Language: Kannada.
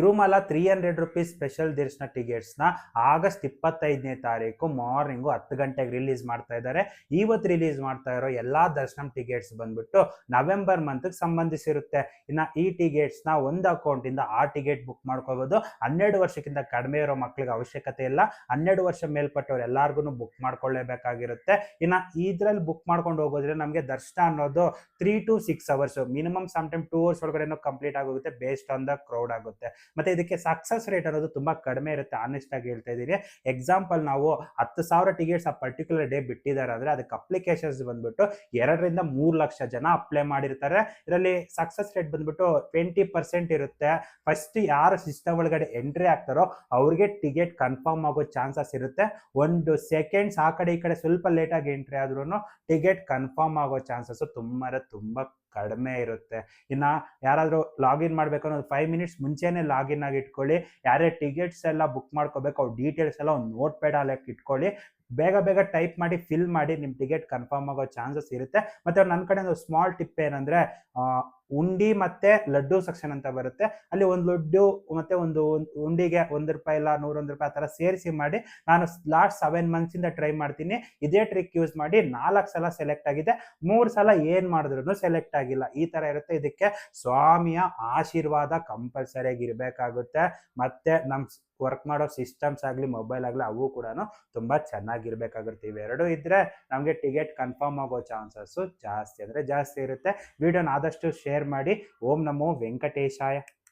ತಿರುಮಲ 300 ರುಪೀಸ್ ಸ್ಪೆಷಲ್ ದರ್ಶನ ಟಿಕೆಟ್ಸ್ನ ಆಗಸ್ಟ್ 25ನೇ ತಾರೀಕು ಮಾರ್ನಿಂಗು 10 ಗಂಟೆಗೆ ರಿಲೀಸ್ ಮಾಡ್ತಾ ಇದ್ದಾರೆ. ಇವತ್ತು ರಿಲೀಸ್ ಮಾಡ್ತಾ ಇರೋ ಎಲ್ಲಾ ದರ್ಶನಂ ಟಿಕೆಟ್ಸ್ ಬಂದ್ಬಿಟ್ಟು ನವೆಂಬರ್ ಮಂತ್ಗೆ ಸಂಬಂಧಿಸಿರುತ್ತೆ. ಇನ್ನು ಈ ಟಿಕೆಟ್ಸ್ನ ಒಂದು ಅಕೌಂಟಿಂದ ಆ ಟಿಕೆಟ್ ಬುಕ್ ಮಾಡ್ಕೋಬಹುದು. 12 ವರ್ಷಕ್ಕಿಂತ ಕಡಿಮೆ ಇರೋ ಮಕ್ಕಳಿಗೆ ಅವಶ್ಯಕತೆ ಇಲ್ಲ. 12 ವರ್ಷ ಮೇಲ್ಪಟ್ಟವ್ರು ಎಲ್ಲಾರ್ಗು ಬುಕ್ ಮಾಡ್ಕೊಳ್ಳೇಬೇಕಾಗಿರುತ್ತೆ. ಇನ್ನು ಇದ್ರಲ್ಲಿ ಬುಕ್ ಮಾಡ್ಕೊಂಡು ಹೋಗೋದ್ರೆ ನಮಗೆ ದರ್ಶನ ಅನ್ನೋದು 3 to 6 hours, minimum some time 2 hours ಒಳಗಡೆ ಕಂಪ್ಲೀಟ್ ಆಗೋಗುತ್ತೆ ಬೇಸ್ಡ್ ಆನ್ ದ ಕ್ರೌಡ್ ಆಗುತ್ತೆ. ಮತ್ತೆ ಇದಕ್ಕೆ ಸಕ್ಸಸ್ ರೇಟ್ ಅನ್ನೋದು ತುಂಬಾ ಕಡಿಮೆ ಇರುತ್ತೆ. ಆನೆಸ್ಟ್ ಆಗಿ ಹೇಳ್ತಾ ಇದ್ದೀನಿ. ಎಕ್ಸಾಂಪಲ್, ನಾವು 10,000 ಟಿಕೆಟ್ಸ್ ಆ ಪರ್ಟಿಕ್ಯುಲರ್ ಡೇ ಬಿಟ್ಟಿದ್ದಾರೆ ಅಂದ್ರೆ ಅದಕ್ಕೆ ಅಪ್ಲಿಕೇಶನ್ಸ್ ಬಂದ್ಬಿಟ್ಟು 2 ರಿಂದ 3 ಲಕ್ಷ ಜನ ಅಪ್ಲೈ ಮಾಡಿರ್ತಾರೆ. ಇದರಲ್ಲಿ ಸಕ್ಸಸ್ ರೇಟ್ ಬಂದ್ಬಿಟ್ಟು 20% ಇರುತ್ತೆ. ಫಸ್ಟ್ ಯಾರು ಸಿಸ್ಟಮ್ ಒಳಗಡೆ ಎಂಟ್ರಿ ಆಗ್ತಾರೋ ಅವ್ರಿಗೆ ಟಿಕೆಟ್ ಕನ್ಫರ್ಮ್ ಆಗೋ ಚಾನ್ಸಸ್ ಇರುತ್ತೆ. 1 ಸೆಕೆಂಡ್ಸ್ ಆ ಕಡೆ ಈ ಕಡೆ ಸ್ವಲ್ಪ ಲೇಟ್ ಆಗಿ ಎಂಟ್ರಿ ಆದ್ರೂ ಟಿಕೆಟ್ ಕನ್ಫರ್ಮ್ ಆಗೋ ಚಾನ್ಸಸ್ ತುಂಬಾ ಕಡಿಮೆ ಇರುತ್ತೆ. ಇನ್ನ ಯಾರಾದ್ರೂ ಲಾಗಿನ್ ಮಾಡ್ಬೇಕು ಅನ್ನೋದು 5 ಮಿನಿಟ್ಸ್ ಮುಂಚೆನೆ ಲಾಗಿನ್ ಆಗಿ ಇಟ್ಕೊಳ್ಳಿ. ಯಾರೇ ಟಿಕೆಟ್ಸ್ ಎಲ್ಲ ಬುಕ್ ಮಾಡ್ಕೋಬೇಕು ಅವ್ರ ಡೀಟೇಲ್ಸ್ ಎಲ್ಲ ಒಂದು ನೋಟ್ ಪ್ಯಾಡ್ ಅಲ್ಲಿ ಇಟ್ಕೊಳ್ಳಿ. ಬೇಗ ಟೈಪ್ ಮಾಡಿ ಫಿಲ್ ಮಾಡಿ ನಿಮ್ ಟಿಕೆಟ್ ಕನ್ಫರ್ಮ್ ಆಗೋ ಚಾನ್ಸಸ್ ಇರುತ್ತೆ. ಮತ್ತೆ ನನ್ನ ಕಡೆ ಒಂದು ಸ್ಮಾಲ್ ಟಿಪ್ ಏನಂದ್ರೆ, ಉಂಡಿ ಮತ್ತೆ ಲಡ್ಡು ಸೆಕ್ಷನ್ ಅಂತ ಬರುತ್ತೆ. ಅಲ್ಲಿ ಒಂದು ಲಡ್ಡು ಮತ್ತೆ ಒಂದು ಉಂಡಿಗೆ ₹1 ಇಲ್ಲ ₹101 ಆ ತರ ಸೇರಿಸಿ ಮಾಡಿ. ನಾನು ಲಾಸ್ಟ್ 7 ಮಂತ್ಸ್ ಇಂದ ಟ್ರೈ ಮಾಡ್ತೀನಿ. ಇದೇ ಟ್ರಿಕ್ ಯೂಸ್ ಮಾಡಿ 4 ಸಲ ಸೆಲೆಕ್ಟ್ ಆಗಿದೆ, 3 ಸಲ ಏನ್ ಮಾಡಿದ್ರು ಸೆಲೆಕ್ಟ್ ಆಗಿಲ್ಲ. ಈ ತರ ಇರುತ್ತೆ. ಇದಕ್ಕೆ ಸ್ವಾಮಿಯ ಆಶೀರ್ವಾದ ಕಂಪಲ್ಸರಿ ಆಗಿ ಇರ್ಬೇಕಾಗುತ್ತೆ. ಮತ್ತೆ ನಮ್ ವರ್ಕ್ ಮಾಡೋ ಸಿಸ್ಟಮ್ಸ್ ಆಗ್ಲಿ ಮೊಬೈಲ್ ಆಗ್ಲಿ ಅವು ಕೂಡ ತುಂಬಾ ಚೆನ್ನಾಗಿರ್ಬೇಕಾಗುತ್ತೆ. ಇವೆರಡು ಇದ್ರೆ ನಮ್ಗೆ ಟಿಕೆಟ್ ಕನ್ಫರ್ಮ್ ಆಗೋ ಚಾನ್ಸಸ್ ಜಾಸ್ತಿ ಅಂದ್ರೆ ಜಾಸ್ತಿ ಇರುತ್ತೆ. ವಿಡಿಯೋನ ಆದಷ್ಟು ಶೇರ್ ಮಾಡಿ. ಓಂ ನಮೋ ವೆಂಕಟೇಶಾಯ.